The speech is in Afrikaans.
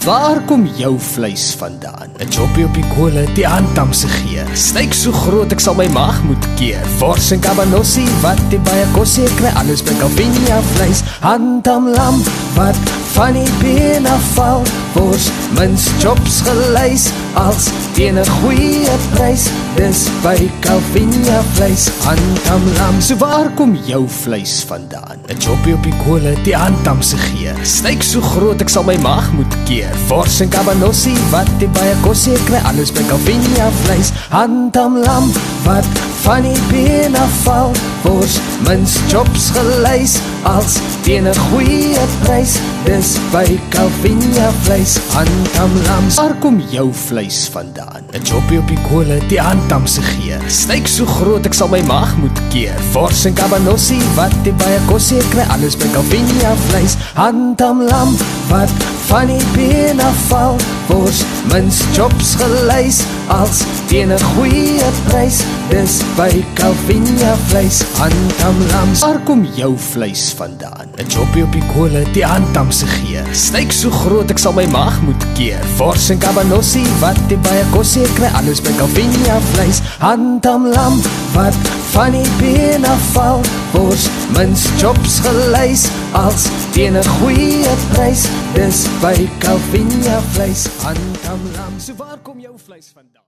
Waar kom jou vleis vandaan? 'n Joppie op die kolle, die handamse geur. Steak so groot, ek sal my maag moet keer. Vors en cabanossi, wat die baie kos jy kry, alles by Calvinia vleis. Handam lam, wat van die been afval. Vors, mince chops gelys, als teen 'n goeie prys. Dis by Calvinia vleis, handam lam. So waar kom jou vleis vandaan? 'n Joppie op die kolle, die handamse geur. Steak so groot, ek sal my maag moet keer. Vors en cabanossi, wat die baie kos jy kry, alles by Calvinia vleis. Handam lam, wat van die been afval. Vors, mince chops gelys, als teen 'n goeie prys. Dis by Calvinia vleis, handam lam. Waar kom jou vleis vandaan? 'n Joppie op die kolle, die handamse geur. Steak so groot, ek sal my maag moet keer. Vors en cabanossi, wat die baie kos jy kry, alles by Calvinia vleis. Handam lam, wat van die been afval. Vors, mince chops gelys, als teen 'n goeie prys. Dis by Calvinia vleis, handam lam. Waar kom jou vleis vandaan? 'n Joppie op die kolle, die handamse geur. Steak so groot, ek sal my maag moet keer. Vors en cabanossi, wat die baie kos jy kry, alles by Calvinia vleis. Handam lam, wat van die been afval. Vors, mince chops gelys, als teen 'n goeie prys. Dis by Calvinia vleis, handam lam. So waar kom jou vleis vandaan?